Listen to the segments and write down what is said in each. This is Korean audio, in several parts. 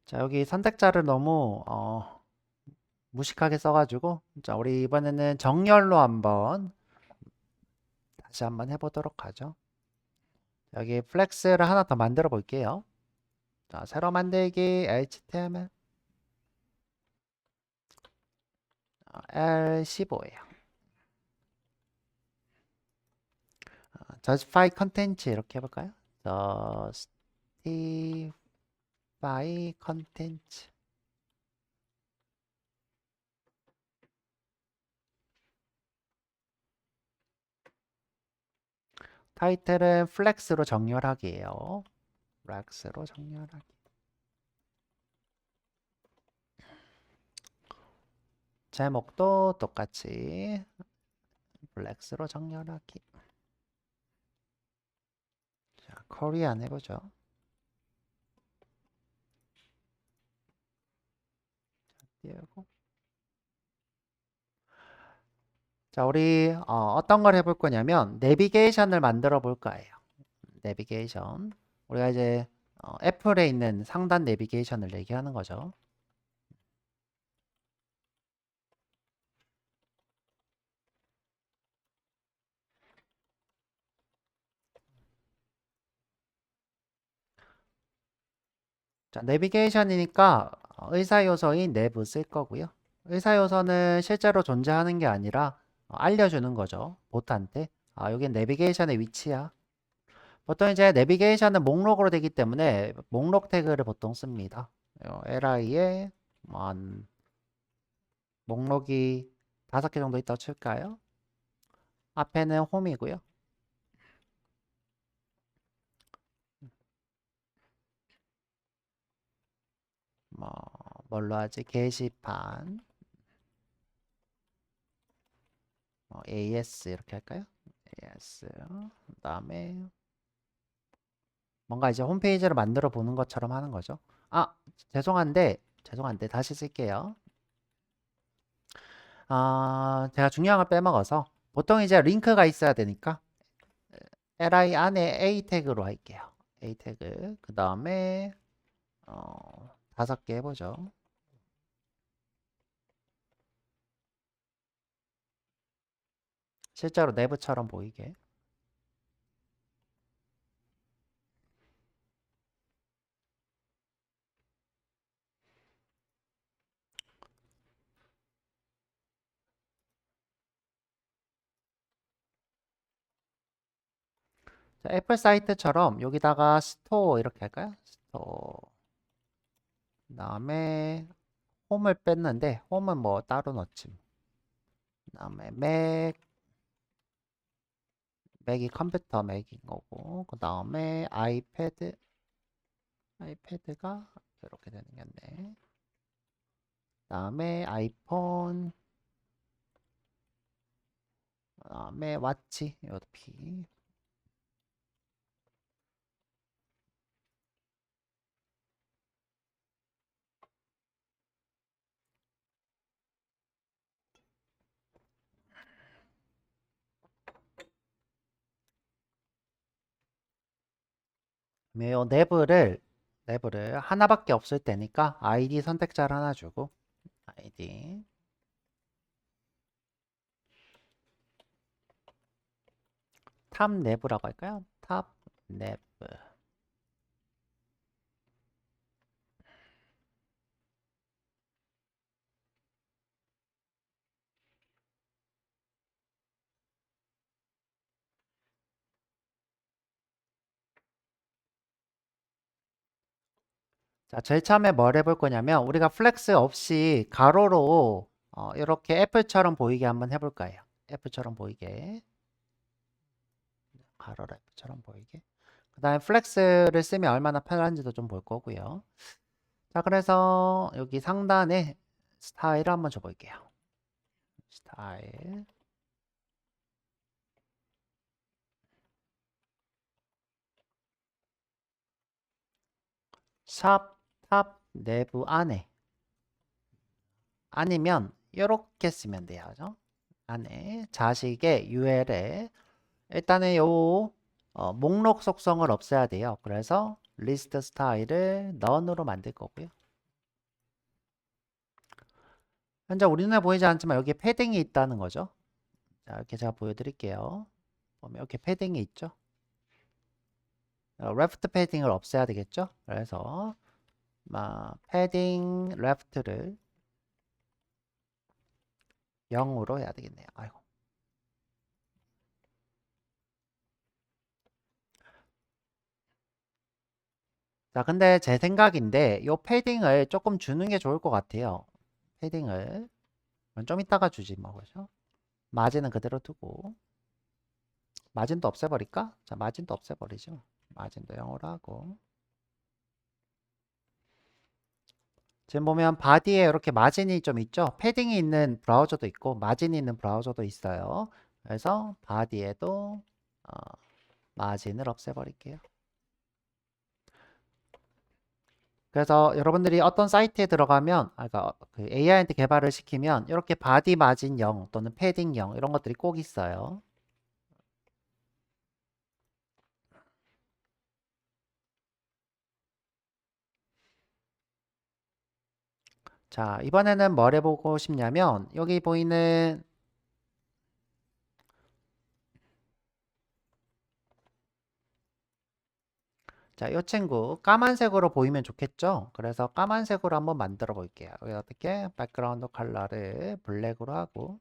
자, 여기 선택자를 너무 무식하게 써가지고, 자, 우리 이번에는 정렬로 다시 한번 해보도록 하죠. 여기 플렉스를 하나 더 만들어 볼게요. 자, 새로 만들기 HTML L15예요. justify content 이렇게 해볼까요? justify content. 타이틀은 플렉스로 정렬하기예요. 플렉스로 정렬하기. 제목도 똑같이 플렉스로 정렬하기. 자, 코리안 해보죠. 띄우고. 자, 우리 어떤 걸 해볼 거냐면 내비게이션을 만들어 볼 거예요. 내비게이션. 우리가 이제 애플에 있는 상단 내비게이션을 얘기하는 거죠. 자, 내비게이션이니까 의사 요소인 내부 쓸 거고요. 의사 요소는 실제로 존재하는 게 아니라 알려주는 거죠. 보트한테. 여긴 내비게이션의 위치야. 보통 이제 내비게이션은 목록으로 되기 때문에 목록 태그를 보통 씁니다. li에 목록이 5개 정도 있다고 칠까요? 앞에는 홈이고요. 뭐 뭘로 하지? 게시판 AS 이렇게 할까요? AS 그다음에 뭔가 이제 홈페이지를 만들어 보는 것처럼 하는 거죠. 죄송한데 다시 쓸게요. 제가 중요한 걸 빼먹어서 보통 이제 링크가 있어야 되니까 li 안에 a 태그로 할게요. a 태그 그 다음에 5개 해보죠. 실제로 내부처럼 보이게. 자, 애플 사이트처럼 여기다가 스토어 이렇게 할까요? 스토어. 그 다음에 홈을 뺐는데 홈은 뭐 따로 넣지. 그 다음에 맥이 컴퓨터 맥인 거고 그 다음에 아이패드가 이렇게 되는 겠네. 그 다음에 아이폰 그 다음에 왓치 이것도 P. 이 내부를 하나밖에 없을 때니까 아이디 선택자를 하나 주고 아이디 탑 내부라고 할까요? 탑 내부. 자, 제일 처음에 뭘 해볼 거냐면 우리가 플렉스 없이 가로로 이렇게 애플처럼 보이게 한번 해볼 거예요. 애플처럼 보이게. 가로로 애플처럼 보이게. 그 다음에 플렉스를 쓰면 얼마나 편한지도 좀 볼 거고요. 자, 그래서 여기 상단에 스타일을 한번 줘볼게요. 스타일. 탑 내부 안에. 아니면 이렇게 쓰면 돼요. 그죠? 안에 자식의 UL에 일단은 요 목록 속성을 없애야 돼요. 그래서 리스트 스타일을 none으로 만들 거고요. 현재 우리 눈에 보이지 않지만 여기에 패딩이 있다는 거죠. 자, 이렇게 제가 보여드릴게요. 보면 이렇게 패딩이 있죠. 레프트 패딩을 없애야 되겠죠. 그래서 패딩 레프트를 0으로 해야 되겠네요. 아이고. 자, 근데 제 생각인데 이 패딩을 조금 주는 게 좋을 것 같아요. 패딩을 좀 이따가 주지 뭐. 그죠? 마진은 그대로 두고 마진도 없애버릴까? 자, 마진도 없애버리죠. 마진도 0으로 하고 지금 보면 바디에 이렇게 마진이 좀 있죠. 패딩이 있는 브라우저도 있고 마진이 있는 브라우저도 있어요. 그래서 바디에도 어, 마진을 없애버릴게요. 그래서 여러분들이 어떤 사이트에 들어가면 그러니까 그 AI한테 개발을 시키면 이렇게 바디 마진 0 또는 패딩 0 이런 것들이 꼭 있어요. 자, 이번에는 뭘 해보고 싶냐면 여기 보이는 자, 이 친구 까만색으로 보이면 좋겠죠? 그래서 까만색으로 한번 만들어 볼게요. 여기 어떻게 백그라운드 컬러를 블랙으로 하고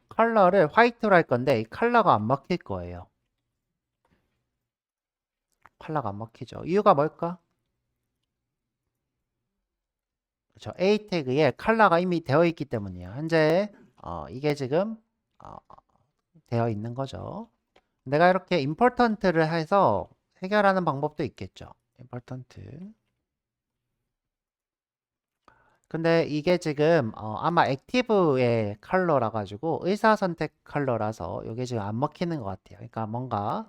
컬러를 화이트로 할 건데 이 컬러가 안 먹힐 거예요. 컬러가 안 먹히죠. 이유가 뭘까? 그렇죠. A 태그에 컬러가 이미 되어 있기 때문이에요. 현재 이게 지금 어, 되어 있는 거죠. 내가 이렇게 important를 해서 해결하는 방법도 있겠죠. important. 근데 이게 지금 아마 액티브의 컬러라 가지고 의사선택 컬러라서 이게 지금 안 먹히는 것 같아요. 그러니까 뭔가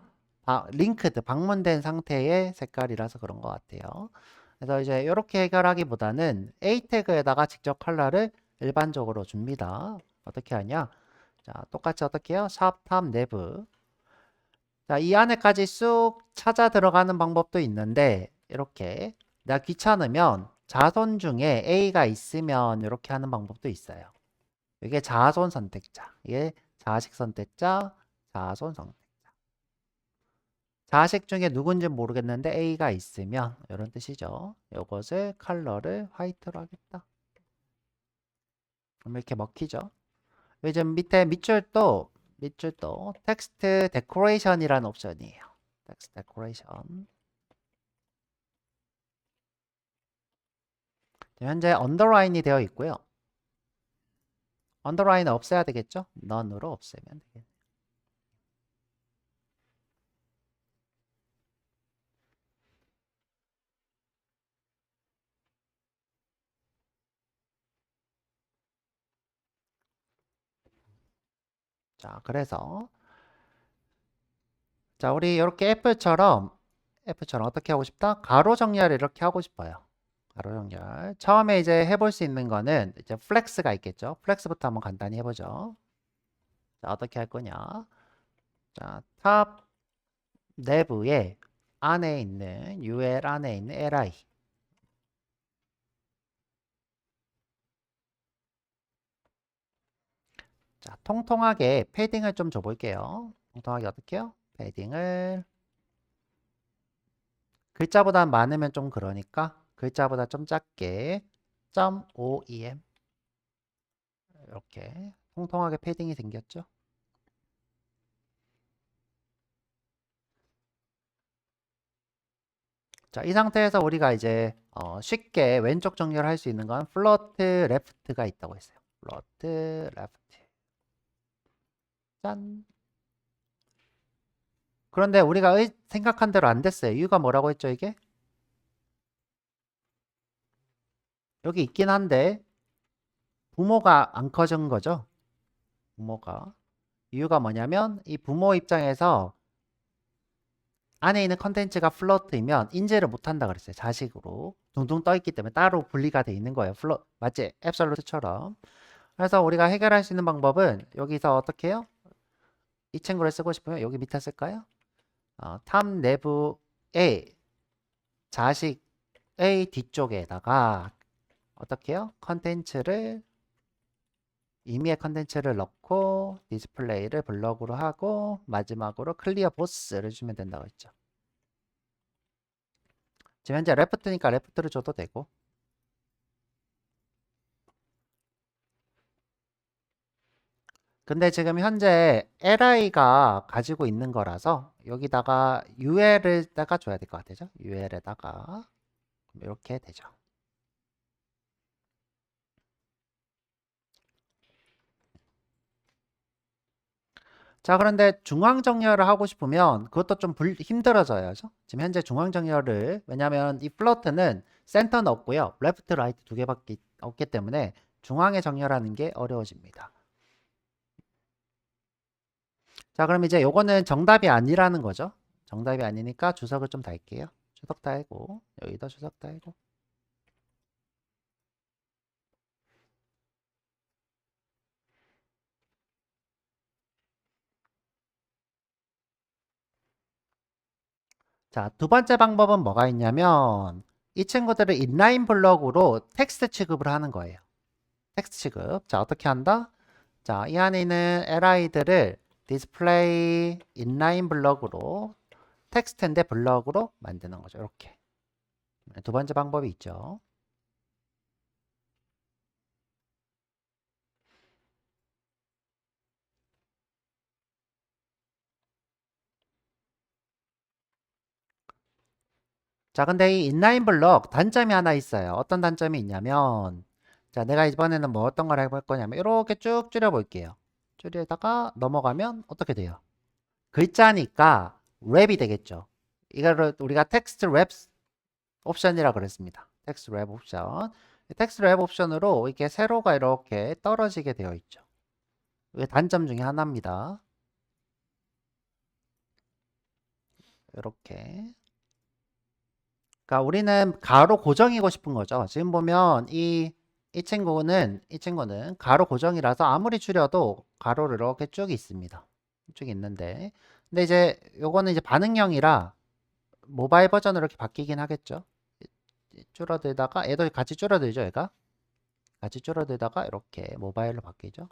링크드 방문된 상태의 색깔이라서 그런 것 같아요. 그래서 이제 이렇게 해결하기보다는 A 태그에다가 직접 컬러를 일반적으로 줍니다. 어떻게 하냐? 자, 똑같이 어떻게 해요? 샵 내부. 자, 이 안에까지 쑥 찾아 들어가는 방법도 있는데 이렇게 내가 귀찮으면 자손 중에 A가 있으면 이렇게 하는 방법도 있어요. 이게 자손 선택자. 이게 자식 선택자, 자손 선택자. 자식 중에 누군지 모르겠는데 A가 있으면 이런 뜻이죠. 이것을 컬러를 화이트로 하겠다. 그럼 이렇게 먹히죠. 요즘 밑에 밑줄도 텍스트 데코레이션이라는 옵션이에요. 텍스트 데코레이션. 현재 언더라인이 되어 있고요. 언더라인을 없애야 되겠죠? none으로 없애면 되겠네요. 자, 그래서 자, 우리 이렇게 애플처럼 어떻게 하고 싶다? 가로 정렬을 이렇게 하고 싶어요. 가로 정렬. 처음에 이제 해볼 수 있는 거는 이제 플렉스가 있겠죠. 플렉스부터 한번 간단히 해보죠. 자, 어떻게 할 거냐? 자, 탑 내부에 안에 있는 UL 안에 있는 LI. 자, 통통하게 패딩을 좀 줘볼게요. 통통하게 어떻게 해요? 패딩을 글자보다 많으면 좀 그러니까 글자보다 좀 작게 0.5em 이렇게 통통하게 패딩이 생겼죠. 자, 이 상태에서 우리가 이제 쉽게 왼쪽 정렬을 할 수 있는 건 플로트 레프트가 있다고 했어요. 플로트 레프트. 짠. 그런데 우리가 생각한 대로 안 됐어요. 이유가 뭐라고 했죠, 이게? 여기 있긴 한데 부모가 안 커진 거죠. 부모가. 이유가 뭐냐면 이 부모 입장에서 안에 있는 컨텐츠가 플로트이면 인지를 못한다 그랬어요. 자식으로. 둥둥 떠 있기 때문에 따로 분리가 돼 있는 거예요. 맞지? 앱솔루트처럼. 그래서 우리가 해결할 수 있는 방법은 여기서 어떻게 해요? 이 친구를 쓰고 싶으면 여기 밑에 쓸까요? 탑 내부 A 자식의 뒤쪽에다가 어떻게 해요? 컨텐츠를 임의의 컨텐츠를 넣고 디스플레이를 블럭으로 하고 마지막으로 클리어 보스를 주면 된다고 했죠. 지금 현재 레프트니까 레프트를 줘도 되고 근데 지금 현재 li가 가지고 있는 거라서 여기다가 ul에다가 줘야 될 것 같아요. ul에다가 이렇게 되죠. 자, 그런데 중앙 정렬을 하고 싶으면 그것도 좀 힘들어져요. 지금 현재 중앙 정렬을 왜냐하면 이 플로트는 센터는 없고요. 레프트, 라이트 두 개밖에 없기 때문에 중앙에 정렬하는 게 어려워집니다. 자, 그럼 이제 요거는 정답이 아니라는 거죠. 정답이 아니니까 주석을 좀 달게요. 주석 달고 여기다 주석 달고 자, 두 번째 방법은 뭐가 있냐면 이 친구들을 인라인 블럭으로 텍스트 취급을 하는 거예요. 텍스트 취급. 자, 어떻게 한다? 자, 이 안에 있는 li들을 디스플레이 인라인 블럭으로 텍스트인데 블럭으로 만드는 거죠. 이렇게. 두 번째 방법이 있죠. 자, 근데 이 인라인 블럭 단점이 하나 있어요. 어떤 단점이 있냐면 자, 내가 이번에는 뭐 어떤 걸 해볼 거냐면 이렇게 쭉 줄여볼게요. 줄여다가 넘어가면 어떻게 돼요? 글자니까 랩이 되겠죠. 이거를 우리가 텍스트 랩 옵션이라고 그랬습니다. 텍스트 랩 옵션. 텍스트 랩 옵션으로 이렇게 세로가 이렇게 떨어지게 되어 있죠. 이게 단점 중에 하나입니다. 이렇게. 그러니까 우리는 가로 고정이고 싶은 거죠. 지금 보면 이 친구는 가로 고정이라서 아무리 줄여도 가로를 이렇게 쭉 있습니다. 쭉 있는데. 근데 이제 요거는 이제 반응형이라 모바일 버전으로 이렇게 바뀌긴 하겠죠. 줄어들다가 얘도 같이 줄어들죠, 얘가. 같이 줄어들다가 이렇게 모바일로 바뀌죠.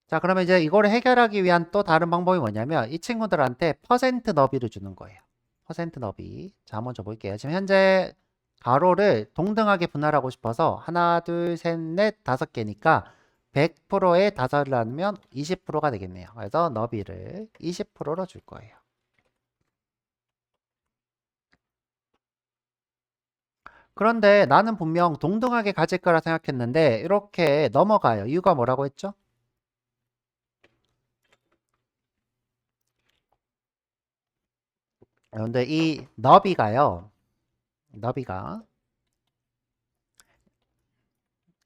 자, 그러면 이제 이거를 해결하기 위한 또 다른 방법이 뭐냐면 이 친구들한테 퍼센트 너비를 주는 거예요. 퍼센트 너비. 자, 한번 줘볼게요. 지금 현재 가로를 동등하게 분할하고 싶어서 하나, 둘, 셋, 넷, 다섯 개니까 100%에 다섯을 나누면 20%가 되겠네요. 그래서 너비를 20%로 줄 거예요. 그런데 나는 분명 동등하게 가질 거라 생각했는데 이렇게 넘어가요. 이유가 뭐라고 했죠? 그런데 이 너비가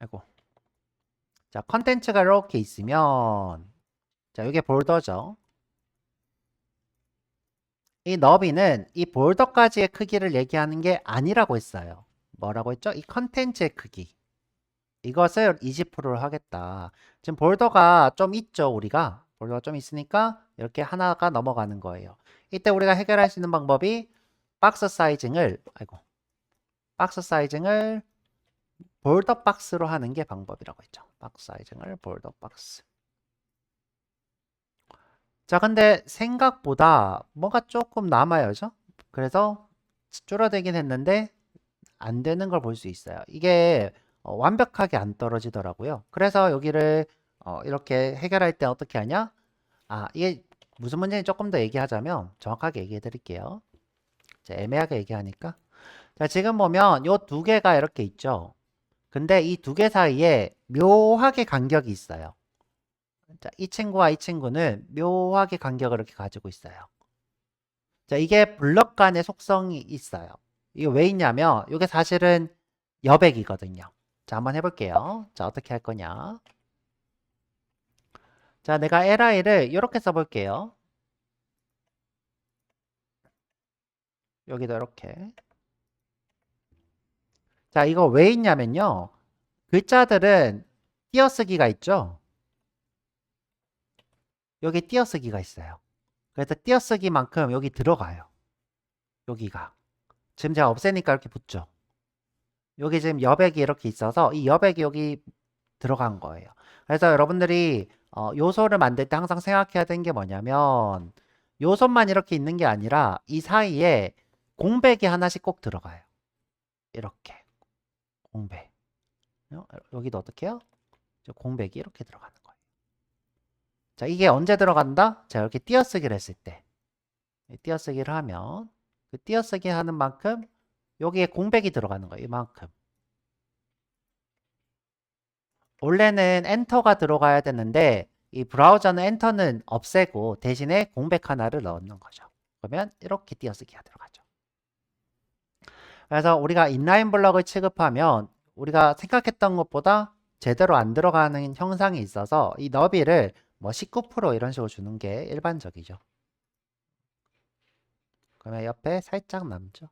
아이고. 자, 컨텐츠가 이렇게 있으면 자, 이게 볼더죠. 이 너비는 이 볼더까지의 크기를 얘기하는 게 아니라고 했어요. 뭐라고 했죠? 이 컨텐츠의 크기. 이것을 20%로 하겠다. 지금 볼더가 좀 있죠, 우리가. 볼더가 좀 있으니까 이렇게 하나가 넘어가는 거예요. 이때 우리가 해결할 수 있는 방법이 박스 사이징을 볼더 박스로 하는 게 방법이라고 했죠. 박스 사이징을 볼더 박스. 자, 근데 생각보다 뭐가 조금 남아요, 그죠? 그래서 줄어들긴 했는데 안 되는 걸 볼 수 있어요. 이게 완벽하게 안 떨어지더라고요. 그래서 여기를 이렇게 해결할 때 어떻게 하냐? 아, 이게 무슨 문제인지 조금 더 얘기하자면 정확하게 얘기해 드릴게요. 애매하게 얘기하니까. 자, 지금 보면 요 두 개가 이렇게 있죠. 근데 이 두 개 사이에 묘하게 간격이 있어요. 자, 이 친구와 이 친구는 묘하게 간격을 이렇게 가지고 있어요. 자, 이게 블럭 간의 속성이 있어요. 이게 왜 있냐면 이게 사실은 여백이거든요. 자, 한번 해볼게요. 자, 어떻게 할 거냐. 자, 내가 li를 이렇게 써볼게요. 여기도 이렇게. 자, 이거 왜 있냐면요. 글자들은 띄어쓰기가 있죠. 여기 띄어쓰기가 있어요. 그래서 띄어쓰기만큼 여기 들어가요. 여기가. 지금 제가 없애니까 이렇게 붙죠. 여기 지금 여백이 이렇게 있어서 이 여백이 여기 들어간 거예요. 그래서 여러분들이 요소를 만들 때 항상 생각해야 되는 게 뭐냐면 요소만 이렇게 있는 게 아니라 이 사이에 공백이 하나씩 꼭 들어가요. 이렇게 공백. 여기도 어떻게 해요? 공백이 이렇게 들어가는 거예요. 자, 이게 언제 들어간다? 자, 이렇게 띄어쓰기를 했을 때. 띄어쓰기를 하면 그 띄어쓰기 하는 만큼 여기에 공백이 들어가는 거예요. 이만큼. 원래는 엔터가 들어가야 되는데 이 브라우저는 엔터는 없애고 대신에 공백 하나를 넣는 거죠. 그러면 이렇게 띄어쓰기가 들어가죠. 그래서 우리가 인라인 블럭을 취급하면 우리가 생각했던 것보다 제대로 안 들어가는 형상이 있어서 이 너비를 뭐 19% 이런 식으로 주는 게 일반적이죠. 그러면 옆에 살짝 남죠.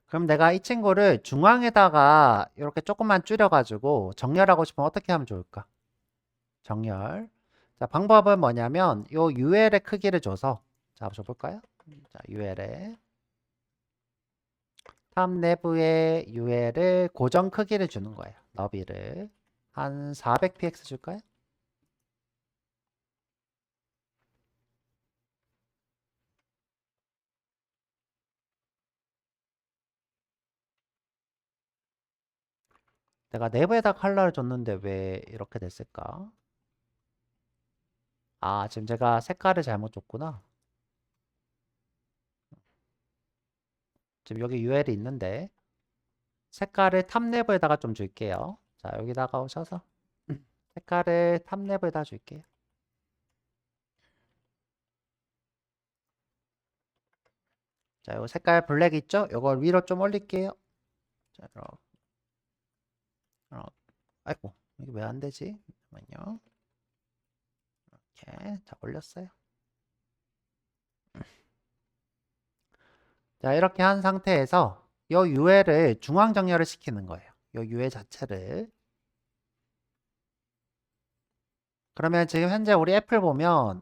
그럼 내가 이 친구를 중앙에다가 이렇게 조금만 줄여가지고 정렬하고 싶으면 어떻게 하면 좋을까? 정렬. 자, 방법은 뭐냐면 요 UL의 크기를 줘서 자, 줘볼까요? 자, UL의 탑 내부의 UL을 고정 크기를 주는 거예요. 너비를 한 400px 줄까요? 내가 내부에다 컬러를 줬는데 왜 이렇게 됐을까? 아, 지금 제가 색깔을 잘못 줬구나. 지금 여기 UL이 있는데 색깔을 탑 내부에다가 좀 줄게요. 자, 여기다가 오셔서 색깔을 탑 내부에다 줄게요. 자, 요 색깔 블랙 있죠? 요걸 위로 좀 올릴게요. 자, 아이고, 이게 왜 안 되지? 잠깐만요. 이렇게, 자, 올렸어요. 자, 이렇게 한 상태에서 요 UL을 중앙 정렬을 시키는 거예요. 요 UL 자체를. 그러면 지금 현재 우리 애플 보면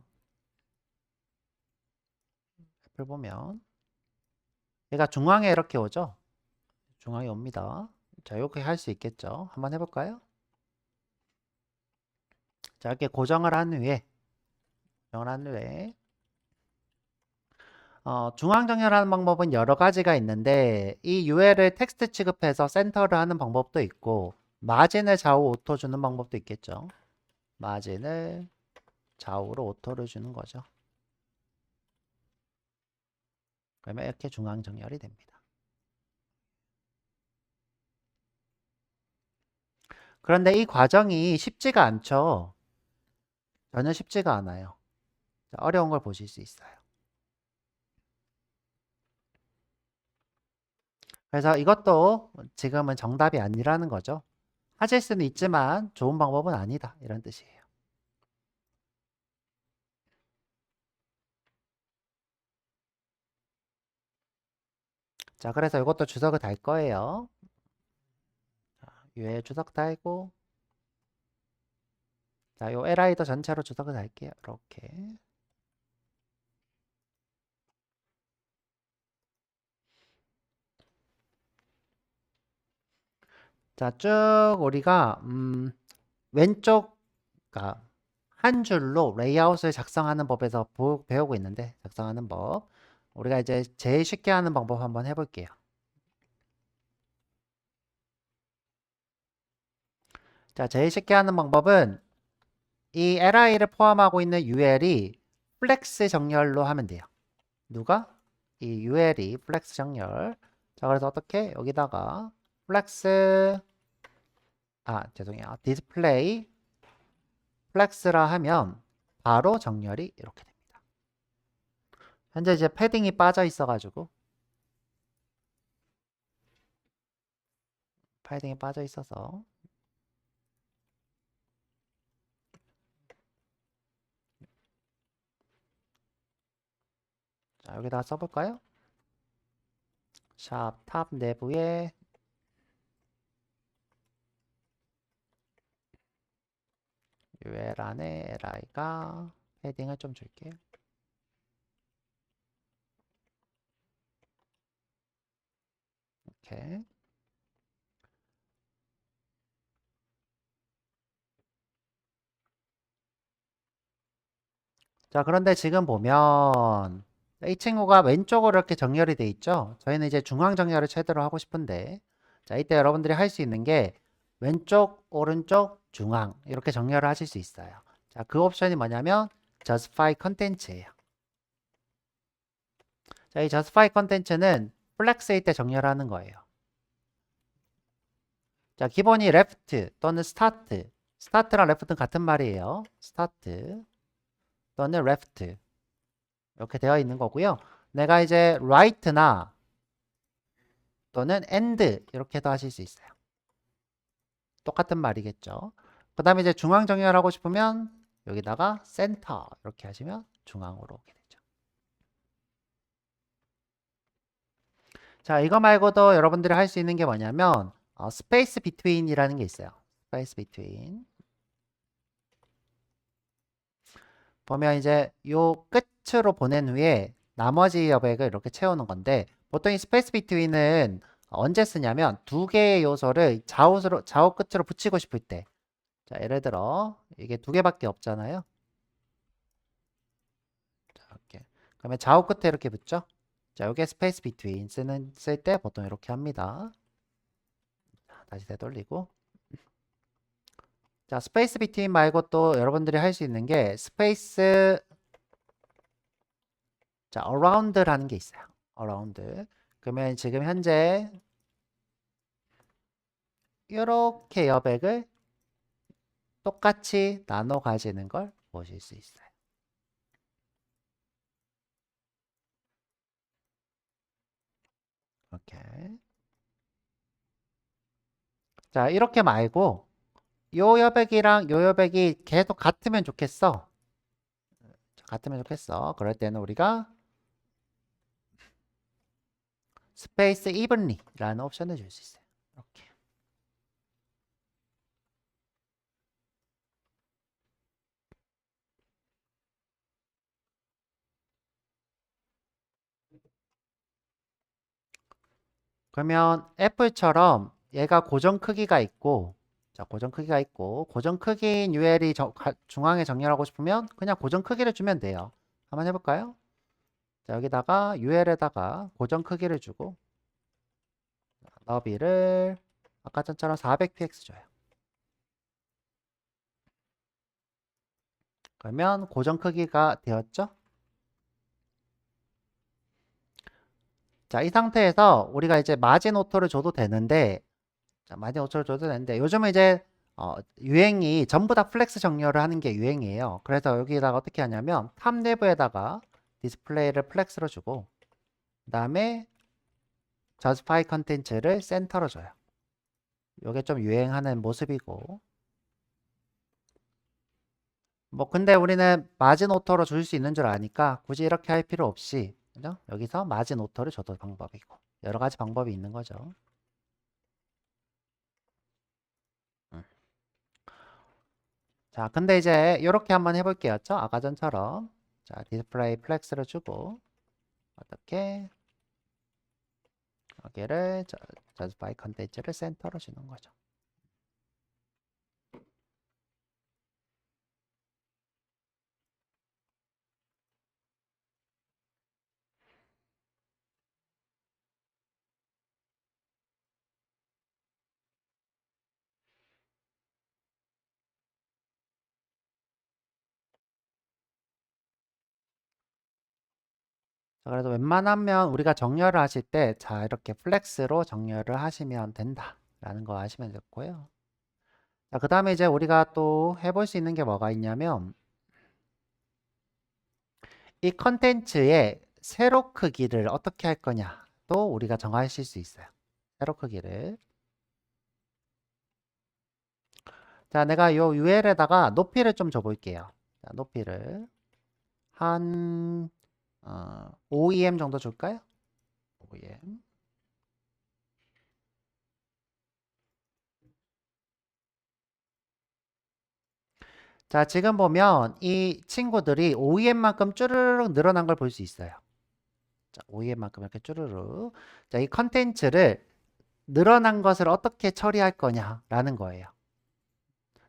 얘가 중앙에 이렇게 오죠? 중앙에 옵니다. 자, 이렇게 할 수 있겠죠? 한번 해볼까요? 자, 이렇게 고정을 한 후에 중앙 정렬하는 방법은 여러 가지가 있는데 이 UL을 텍스트 취급해서 센터를 하는 방법도 있고 마진을 좌우 오토 주는 방법도 있겠죠. 마진을 좌우로 오토를 주는 거죠. 그러면 이렇게 중앙 정렬이 됩니다. 그런데 이 과정이 쉽지가 않죠. 전혀 쉽지가 않아요. 자, 어려운 걸 보실 수 있어요. 그래서 이것도 지금은 정답이 아니라는 거죠. 하실 수는 있지만 좋은 방법은 아니다. 이런 뜻이에요. 자, 그래서 이것도 주석을 달 거예요. 위에 주석 달고 자, 요 LI도 전체로 주석을 달게요. 이렇게. 자, 쭉 우리가 왼쪽 그러니까 한 줄로 레이아웃을 작성하는 법에서 배우고 있는데 작성하는 법. 우리가 이제 제일 쉽게 하는 방법 한번 해볼게요. 자, 제일 쉽게 하는 방법은 이 li를 포함하고 있는 ul이 플렉스 정렬로 하면 돼요. 누가? 이 ul이 플렉스 정렬. 자, 그래서 어떻게? 여기다가 플렉스 죄송해요. 디스플레이 플렉스라 하면 바로 정렬이 이렇게 됩니다. 현재 이제 패딩이 빠져 있어가지고 패딩이 빠져 있어서 자, 여기다가 써볼까요? 샵 탑 내부에 UL 안에 li가 패딩을 좀 줄게요. 이렇게. 자, 그런데 지금 보면 이 친구가 왼쪽으로 이렇게 정렬이 돼 있죠? 저희는 이제 중앙 정렬을 최대로 하고 싶은데, 자, 이때 여러분들이 할 수 있는 게 왼쪽, 오른쪽, 중앙 이렇게 정렬을 하실 수 있어요. 자, 그 옵션이 뭐냐면 Justify Content예요. 자, 이 Justify Content는 플렉스일 때 정렬하는 거예요. 자, 기본이 left 또는 start. start랑 left는 같은 말이에요. start 또는 left. 이렇게 되어 있는 거고요. 내가 이제 right나 또는 and 이렇게도 하실 수 있어요. 똑같은 말이겠죠. 그 다음에 이제 중앙 정렬하고 싶으면 여기다가 center 이렇게 하시면 중앙으로 오게 되죠. 자, 이거 말고도 여러분들이 할 수 있는 게 뭐냐면 space between이라는 게 있어요. space between. 보면 이제 요 끝으로 보낸 후에 나머지 여백을 이렇게 채우는 건데 보통 이 스페이스 비트윈은 언제 쓰냐면 두 개의 요소를 좌우 끝으로 붙이고 싶을 때. 자, 예를 들어 이게 두 개밖에 없잖아요. 자, 이렇게. 그러면 좌우 끝에 이렇게 붙죠. 자, 이게 스페이스 비트윈 쓸 때 보통 이렇게 합니다. 자, 다시 되돌리고. 자, 스페이스 비트윈 말고 또 여러분들이 할 수 있는 게 스페이스 자, around라는 게 있어요. around. 그러면 지금 현재 이렇게 여백을 똑같이 나눠 가지는 걸 보실 수 있어요. 이렇게. 자, 이렇게 말고 요 여백이랑 요 여백이 계속 같으면 좋겠어. 같으면 좋겠어. 그럴 때는 우리가 스페이스 evenly라는 옵션을 줄 수 있어요. 이렇게. 그러면 애플처럼 얘가 고정 크기가 있고 자, 고정 크기가 있고 고정 크기인 UL이 중앙에 정렬하고 싶으면 그냥 고정 크기를 주면 돼요. 한번 해볼까요? 자, 여기다가 UL에다가 고정 크기를 주고 너비를 아까 전처럼 400px 줘요. 그러면 고정 크기가 되었죠? 자, 이 상태에서 우리가 이제 마진 오토를 줘도 되는데 자, 마진 오토를 줘도 되는데 요즘은 이제 유행이 전부 다 플렉스 정렬을 하는 게 유행이에요. 그래서 여기다가 어떻게 하냐면 탑 내부에다가 디스플레이를 플렉스로 주고 그 다음에 저스파이 컨텐츠를 센터로 줘요. 이게 좀 유행하는 모습이고 뭐 근데 우리는 마진 오토로 줄 수 있는 줄 아니까 굳이 이렇게 할 필요 없이 그죠? 여기서 마진 오토를 줘도 방법이고 여러 가지 방법이 있는 거죠. 음. 자, 근데 이제 이렇게 한번 해볼게요. 아까 전처럼 자, 디스플레이 플렉스를 주고 어떻게 여기를 저스파이 컨텐츠를 센터로 주는 거죠. 자, 그래서 웬만하면 우리가 정렬을 하실 때 자, 이렇게 플렉스로 정렬을 하시면 된다라는 거 아시면 좋고요. 자, 그 다음에 이제 우리가 또 해볼 수 있는 게 뭐가 있냐면 이 컨텐츠의 세로 크기를 어떻게 할 거냐 또 우리가 정하실 수 있어요. 세로 크기를. 자, 내가 요 UL에다가 높이를 좀 줘볼게요. 자, 높이를 한 5em 정도 줄까요? 5em. 자, 지금 보면 이 친구들이 OEM만큼 쭈르륵 늘어난 걸 볼 수 있어요. 자, OEM만큼 이렇게 쭈르륵. 자, 이 컨텐츠를 늘어난 것을 어떻게 처리할 거냐라는 거예요.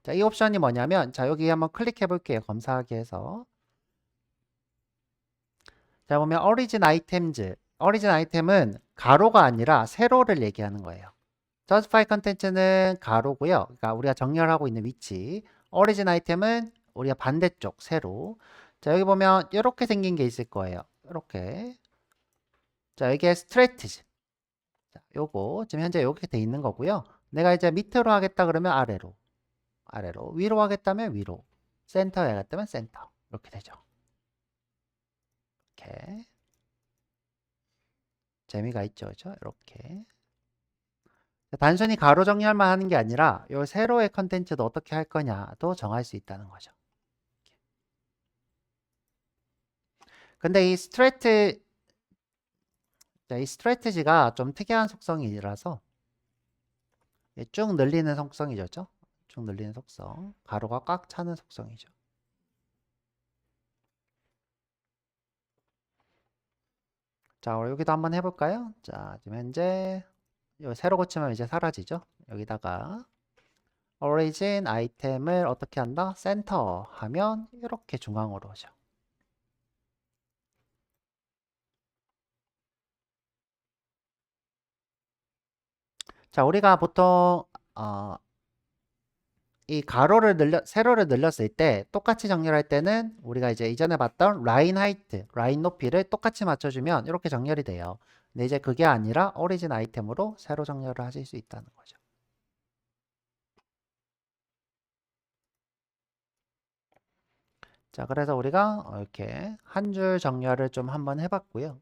자, 이 옵션이 뭐냐면, 자, 여기 한번 클릭해 볼게요. 검사하기 해서. 자, 보면 origin items. origin item은 가로가 아니라 세로를 얘기하는 거예요. justify content는 가로고요. 그러니까 우리가 정렬하고 있는 위치. origin item은 우리가 반대쪽 세로. 자, 여기 보면 이렇게 생긴 게 있을 거예요. 이렇게. 자, 이게 strategy. 자, 요거 지금 현재 이렇게 돼 있는 거고요. 내가 이제 밑으로 하겠다 그러면 아래로. 아래로. 위로 하겠다면 위로. 센터에 하겠다면 센터. 이렇게 되죠. 이렇게. 재미가 있죠. 그죠? 이렇게. 단순히 가로 정렬만 하는 게 아니라 요 세로의 컨텐츠도 어떻게 할 거냐도 정할 수 있다는 거죠. 근데 이 스트래티지가 좀 특이한 속성이라서 쭉 늘리는 속성이죠. 쭉 늘리는 속성. 가로가 꽉 차는 속성이죠. 자, 여기도 한번 해볼까요? 자, 지금 현재 요 세로 고치면 이제 사라지죠. 여기다가 origin 아이템을 어떻게 한다? 센터 하면 이렇게 중앙으로 오죠. 자, 우리가 보통 이 세로를 늘렸을 때 똑같이 정렬할 때는 우리가 이제 이전에 봤던 라인 하이트, 라인 높이를 똑같이 맞춰주면 이렇게 정렬이 돼요. 근데 이제 그게 아니라 오리진 아이템으로 세로 정렬을 하실 수 있다는 거죠. 자, 그래서 우리가 이렇게 한 줄 정렬을 좀 한번 해봤고요.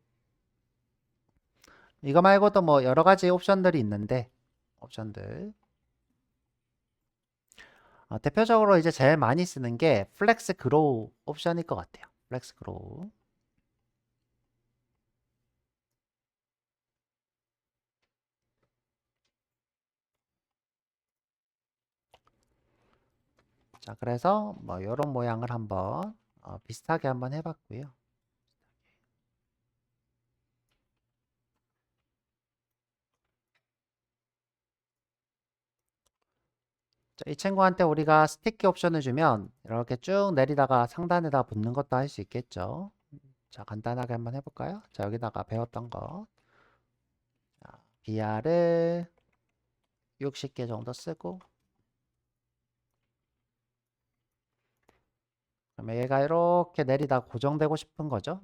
이거 말고도 뭐 여러 가지 옵션들이 있는데, 옵션들. 대표적으로 이제 제일 많이 쓰는 게 플렉스 그로우 옵션일 것 같아요. 플렉스 그로우. 자, 그래서 뭐 이런 모양을 한번 비슷하게 한번 해봤고요. 자, 이 친구한테 우리가 스티키 옵션을 주면 이렇게 쭉 내리다가 상단에다 붙는 것도 할 수 있겠죠. 자, 간단하게 한번 해볼까요? 자, 여기다가 배웠던 거. 자, BR을 60개 정도 쓰고, 그러면 얘가 이렇게 내리다 고정되고 싶은 거죠.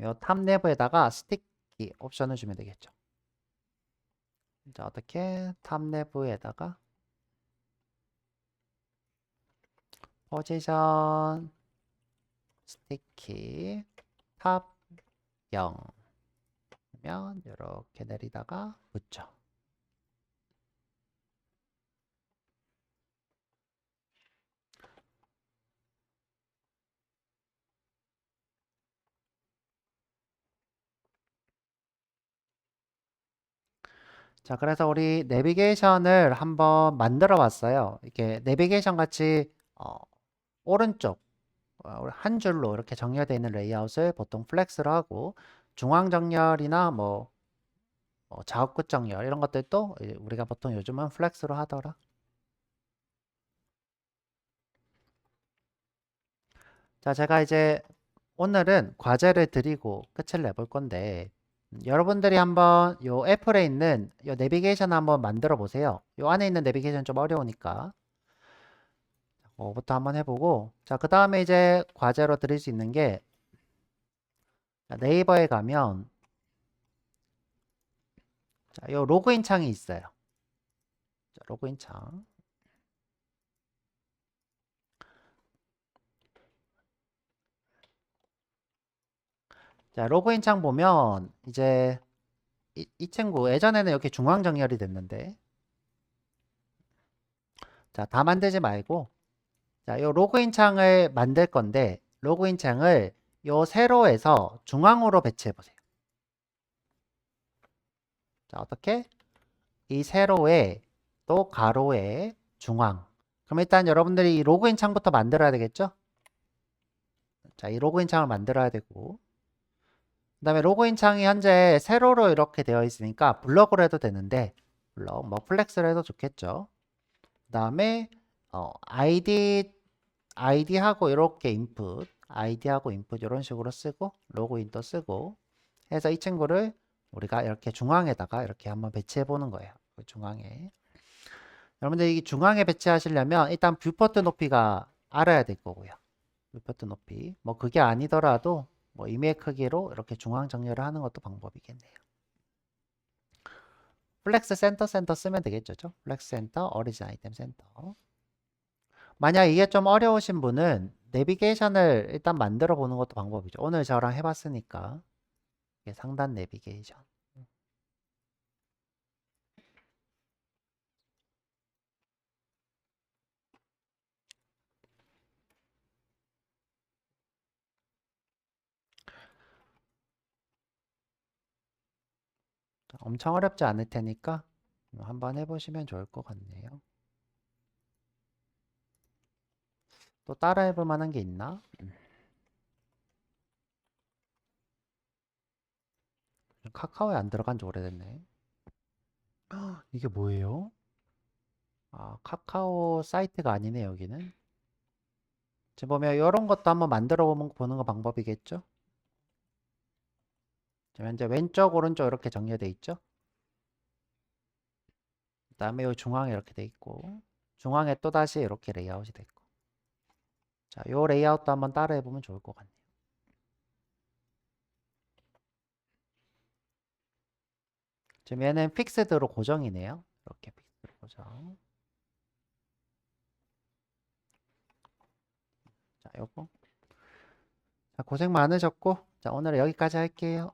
이 탑 내부에다가 스티키 옵션을 주면 되겠죠. 자, 어떻게 탑 내부에다가 포지션 스티키 탑 0 면 이렇게 내리다가 붙죠. 자, 그래서 우리 내비게이션을 한번 만들어 봤어요. 이렇게 내비게이션 같이 오른쪽 한 줄로 이렇게 정렬되어 있는 레이아웃을 보통 플렉스로 하고 중앙 정렬이나 좌우끝 정렬 이런 것들도 우리가 보통 요즘은 플렉스로 하더라. 자, 제가 이제 오늘은 과제를 드리고 끝을 내볼 건데 여러분들이 한번 요 애플에 있는 요 내비게이션 한번 만들어 보세요. 요 안에 있는 내비게이션 좀 어려우니까 부터 한번 해보고 자, 그 다음에 이제 과제로 드릴 수 있는 게 네이버에 가면 자, 요 로그인 창이 있어요. 자, 로그인 창. 자, 로그인 창 보면 이제 이 친구 예전에는 이렇게 중앙 정렬이 됐는데 자, 다 만들지 말고 자, 요 로그인 창을 만들 건데 로그인 창을 요 세로에서 중앙으로 배치해 보세요. 자, 어떻게? 이 세로에 또 가로에 중앙. 그럼 일단 여러분들이 이 로그인 창부터 만들어야 되겠죠? 자, 이 로그인 창을 만들어야 되고, 그 다음에 로그인 창이 현재 세로로 이렇게 되어 있으니까 블럭으로 해도 되는데, 블럭, 뭐 플렉스로 해도 좋겠죠? 그 다음에 아이디하고 이렇게 아이디하고 인풋 이런 식으로 쓰고, 로그인도 쓰고, 해서 이 친구를 우리가 이렇게 중앙에다가 이렇게 한번 배치해 보는 거예요. 그 중앙에. 여러분들 이 중앙에 배치하시려면 일단 뷰포트 높이가 알아야 될 거고요. 뷰포트 높이. 뭐 그게 아니더라도 뭐 이메일 크기로 이렇게 중앙 정렬을 하는 것도 방법이겠네요. 플렉스 센터 쓰면 되겠죠. 플렉스 센터, 어리진 아이템 센터. 만약 이게 좀 어려우신 분은 내비게이션을 일단 만들어 보는 것도 방법이죠. 오늘 저랑 해봤으니까. 이게 상단 내비게이션. 엄청 어렵지 않을 테니까 한번 해보시면 좋을 것 같네요. 또 따라 해볼 만한 게 있나? 카카오에 안 들어간 지 오래됐네. 이게 뭐예요? 아, 카카오 사이트가 아니네, 여기는. 지금 보면 이런 것도 한번 만들어 보는 거 방법이겠죠? 지금 현재 왼쪽, 오른쪽 이렇게 정렬돼 있죠? 그 다음에 이 중앙에 이렇게 돼 있고, 중앙에 또 다시 이렇게 레이아웃이 돼 있고. 자, 이 레이아웃도 한번 따라 해보면 좋을 것 같네요. 지금 얘는 픽스드로 고정이네요. 이렇게 픽스드로 고정. 자, 요거. 자, 고생 많으셨고, 자, 오늘 여기까지 할게요.